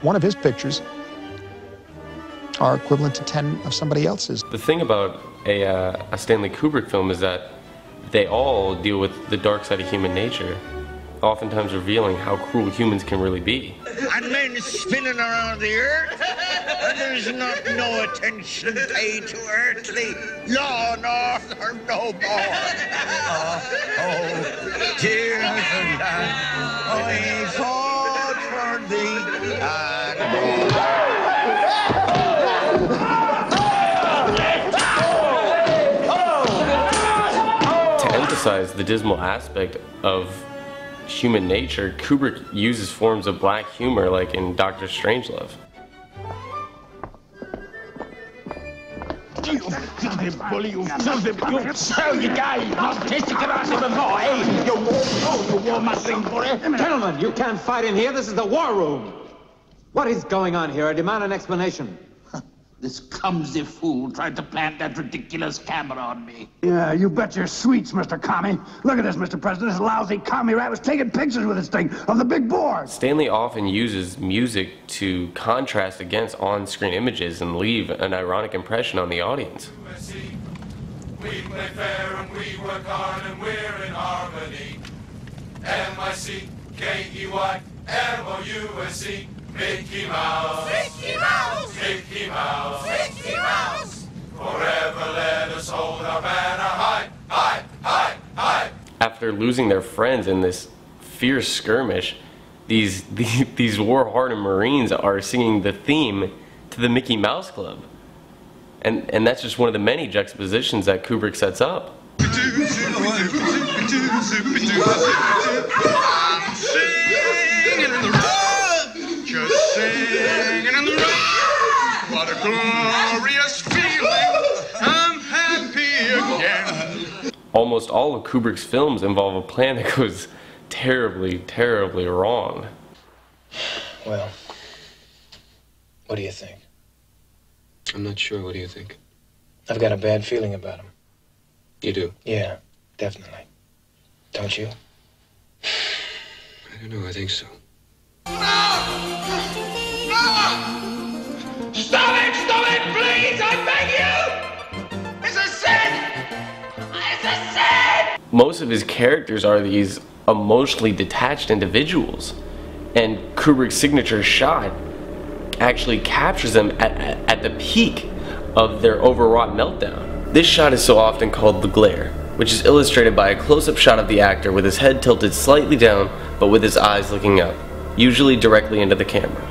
one of his pictures are equivalent to 10 of somebody else's. The thing about a Stanley Kubrick film is that they all deal with the dark side of human nature, oftentimes revealing how cruel humans can really be. And men spinning around the earth, and there's not no attention paid to earthly law nor no more. Oh, tears and I fought for thee, To emphasize the dismal aspect of human nature, Kubrick uses forms of black humor like in Dr. Strangelove. You filthy bully, you filthy, you so you guys not tasting karate before, eh? You wore my thing for it. Gentlemen, you can't fight in here. This is the war room. What is going on here? I demand an explanation. This clumsy fool tried to plant that ridiculous camera on me. Yeah, you bet your sweets, Mr. Commie. Look at this, Mr. President. This lousy commie rat was taking pictures with this thing of the big board. Stanley often uses music to contrast against on-screen images and leave an ironic impression on the audience. We play fair and we work hard and we're in harmony. M-I-C-K-E-Y M-O-U-S-E Mickey Mouse, Mickey Mouse, Mickey Mouse, Mickey Mouse. Forever let us hold our banner high, high, high, high. After losing their friends in this fierce skirmish, these war-hardened Marines are singing the theme to the Mickey Mouse Club. And that's just one of the many juxtapositions that Kubrick sets up. Just singing in the rain, what a glorious feeling, I'm happy again. Almost all of Kubrick's films involve a plan that goes terribly, terribly wrong. Well, what do you think? I'm not sure. What do you think? I've got a bad feeling about him. You do? Yeah, definitely. Don't you? I don't know. I think so. Stop it, please, I beg you! It's a sin! It's a sin! Most of his characters are these emotionally detached individuals, and Kubrick's signature shot actually captures them at the peak of their overwrought meltdown. This shot is so often called the glare, which is illustrated by a close-up shot of the actor with his head tilted slightly down but with his eyes looking up, usually directly into the camera.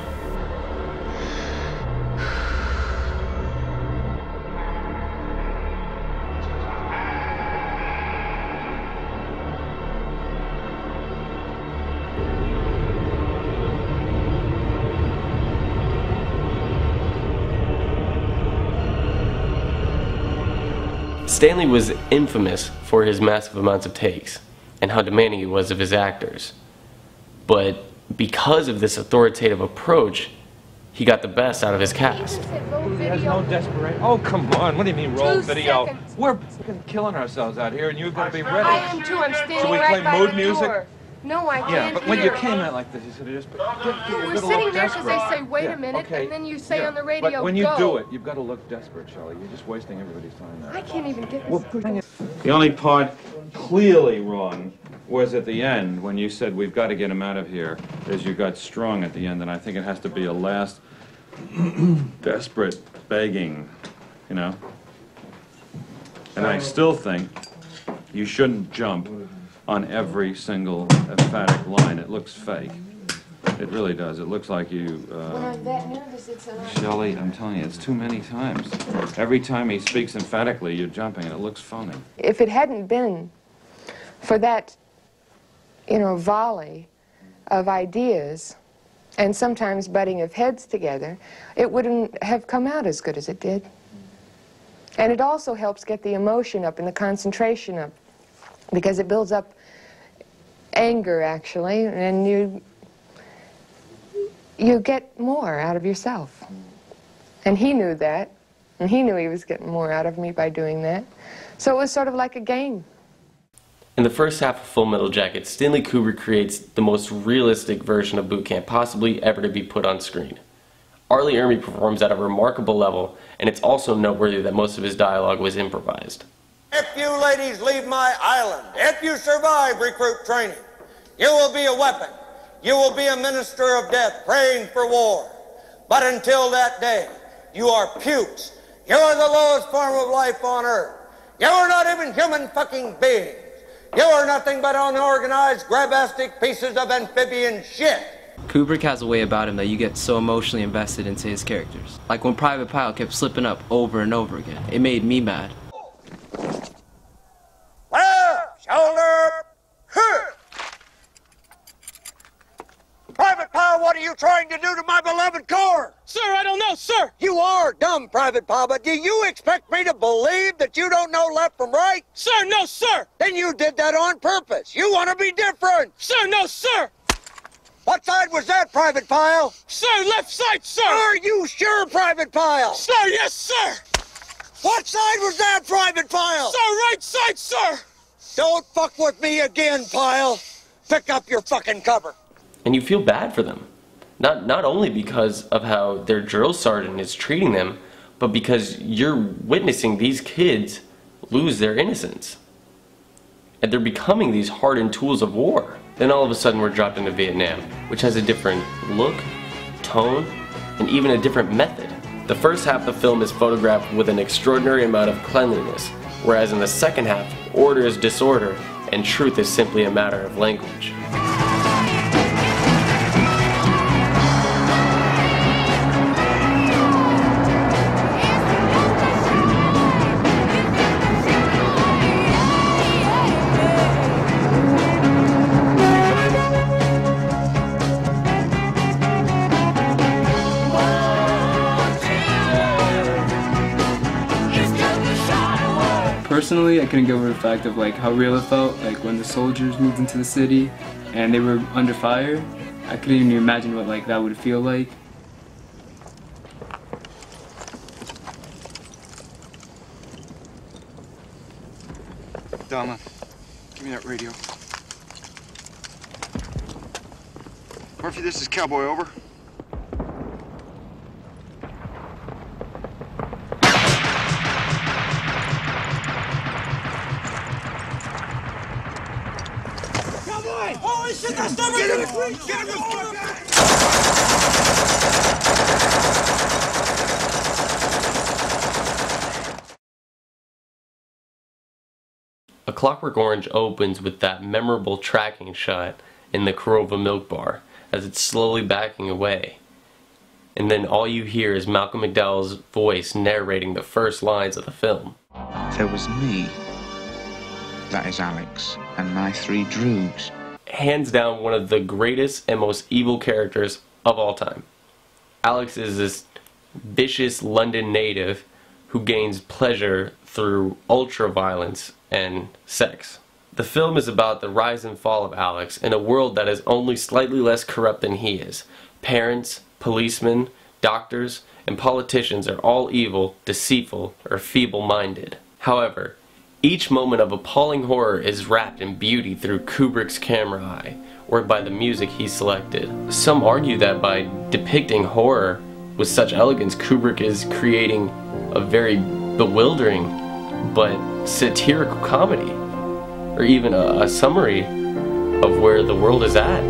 Stanley was infamous for his massive amounts of takes and how demanding he was of his actors. But because of this authoritative approach, he got the best out of his cast. There's no desperation. Oh, come on. What do you mean roll video? Seconds. We're killing ourselves out here, and you've got to be ready. I am too. I'm standing Should we right play by mood the music? door. No, I can't. Yeah, but when you came out like this, you should have just we're sitting there because they say, wait a minute, okay. and then you say on the radio, but when you go. do it, you've got to look desperate, Shelley. You're just wasting everybody's time there. I can't even get this. The only part clearly wrong was at the end when you said we've got to get him out of here, as you got strong at the end, and I think it has to be a last desperate begging, you know? And I still think you shouldn't jump on every single emphatic line. It looks fake. It really does. It looks like you... when I'm that nervous, it's an... Shelley, I'm telling you, it's too many times. Every time he speaks emphatically, you're jumping, and it looks phony. If it hadn't been for that, you know, volley of ideas and sometimes butting of heads together, it wouldn't have come out as good as it did. And it also helps get the emotion up and the concentration up, because it builds up anger, actually, and you get more out of yourself. And he knew that, and he knew he was getting more out of me by doing that. So it was sort of like a game. In the first half of Full Metal Jacket, Stanley Kubrick creates the most realistic version of boot camp possibly ever to be put on screen. Arlie Ermey performs at a remarkable level, and it's also noteworthy that most of his dialogue was improvised. If you ladies leave my island, if you survive recruit training, you will be a weapon. You will be a minister of death praying for war. But until that day, you are pukes. You are the lowest form of life on earth. You are not even human fucking beings. You are nothing but unorganized, grabastic pieces of amphibian shit. Kubrick has a way about him that you get so emotionally invested into his characters. Like when Private Pile kept slipping up over and over again. It made me mad. Left shoulder, hurt. Private Pile, what are you trying to do to my beloved Corps? Sir, I don't know, sir. You are dumb, Private Pile, but do you expect me to believe that you don't know left from right? Sir, no, sir. Then you did that on purpose. You want to be different. Sir, no, sir. What side was that, Private Pile? Sir, left side, sir. Are you sure, Private Pile? Sir, yes, sir. What side was that, Private Pile? Sir, right side, sir. Don't fuck with me again, Pile. Pick up your fucking cover. And you feel bad for them. Not only because of how their drill sergeant is treating them, but because you're witnessing these kids lose their innocence. And they're becoming these hardened tools of war. Then all of a sudden we're dropped into Vietnam, which has a different look, tone, and even a different method. The first half of the film is photographed with an extraordinary amount of cleanliness, whereas in the second half, order is disorder, and truth is simply a matter of language. Personally, I couldn't get over the fact of like how real it felt, like when the soldiers moved into the city and they were under fire. I couldn't even imagine what like that would feel like. Donna, give me that radio. Murphy, this is Cowboy, over. Holy shit, that's never Get him! Get him! A Clockwork Orange opens with that memorable tracking shot in the Corova milk bar as it's slowly backing away. And then all you hear is Malcolm McDowell's voice narrating the first lines of the film. There was me, that is Alex, and my 3 droogs. Hands down one of the greatest and most evil characters of all time. Alex is this vicious London native who gains pleasure through ultra-violence and sex. The film is about the rise and fall of Alex in a world that is only slightly less corrupt than he is. Parents, policemen, doctors, and politicians are all evil, deceitful, or feeble-minded. However, each moment of appalling horror is wrapped in beauty through Kubrick's camera eye, or by the music he selected. Some argue that by depicting horror with such elegance, Kubrick is creating a very bewildering but satirical comedy, or even a summary of where the world is at.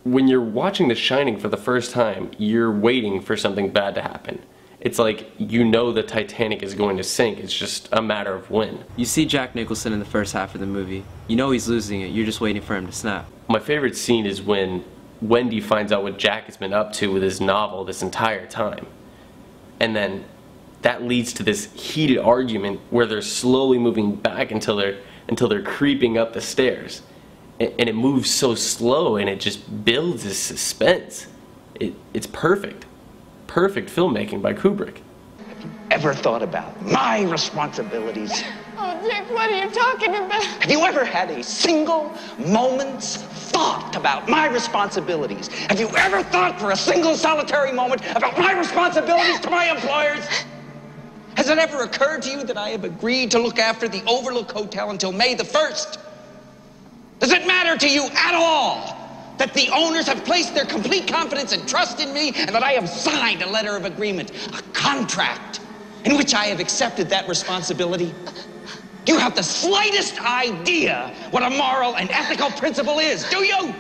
When you're watching The Shining for the first time, you're waiting for something bad to happen. It's like you know the Titanic is going to sink, it's just a matter of when. You see Jack Nicholson in the first half of the movie. You know he's losing it, you're just waiting for him to snap. My favorite scene is when Wendy finds out what Jack has been up to with his novel this entire time. And then that leads to this heated argument where they're slowly moving back until they're creeping up the stairs. And it moves so slow and it just builds this suspense. It's perfect. Perfect filmmaking by Kubrick. ever thought about my responsibilities? Oh, Dick, what are you talking about? Have you ever had a single moment's thought about my responsibilities? Have you ever thought for a single solitary moment about my responsibilities to my employers? Has it ever occurred to you that I have agreed to look after the Overlook Hotel until May the 1st? Does it matter to you at all that the owners have placed their complete confidence and trust in me, and that I have signed a letter of agreement, a contract, in which I have accepted that responsibility? Do you have the slightest idea what a moral and ethical principle is, do you?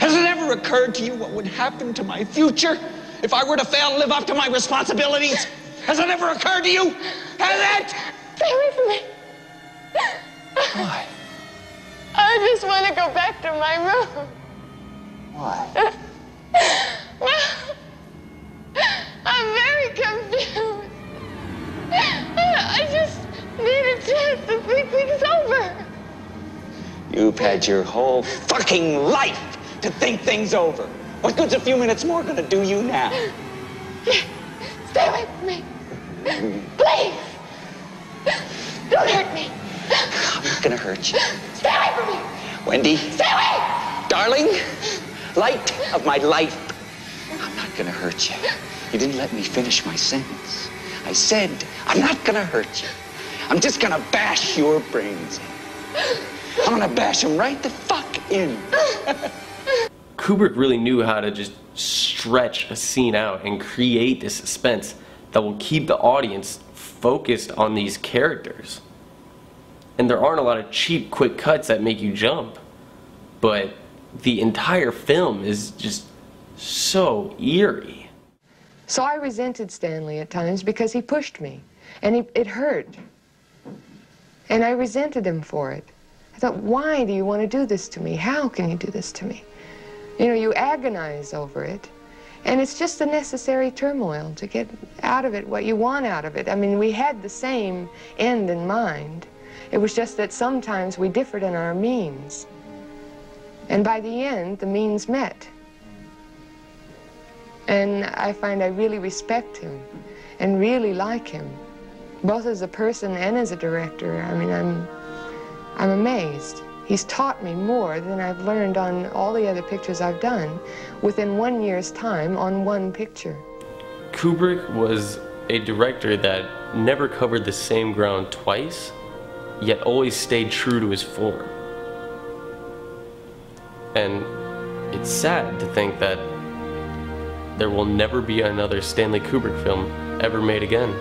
Has it ever occurred to you what would happen to my future if I were to fail to live up to my responsibilities? Has it ever occurred to you? Has it? Stay away from me. Why? I just want to go back to my room. Why? Well, I'm very confused. I just need a chance to think things over. You've had your whole fucking life to think things over. What good's a few minutes more gonna do you now? Stay away from me. Please. Don't hurt me. I'm not gonna hurt you. Stay away from me. Wendy. Stay away. Darling, light of my life. I'm not gonna hurt you. You didn't let me finish my sentence. I said, I'm not gonna hurt you. I'm just gonna bash your brains in. I'm gonna bash them right the fuck in. Kubrick really knew how to just stretch a scene out and create this suspense that will keep the audience focused on these characters. And there aren't a lot of cheap, quick cuts that make you jump. But the entire film is just so eerie. So I resented Stanley at times because he pushed me, and it hurt. And I resented him for it. I thought, why do you want to do this to me? How can you do this to me? You know, you agonize over it, and it's just a necessary turmoil to get out of it what you want out of it. I mean, we had the same end in mind. It was just that sometimes we differed in our means. And by the end, the means met. And I find I really respect him and really like him, both as a person and as a director. I mean, I'm amazed. He's taught me more than I've learned on all the other pictures I've done within 1 year's time on one picture. Kubrick was a director that never covered the same ground twice, yet always stayed true to his form. And it's sad to think that there will never be another Stanley Kubrick film ever made again.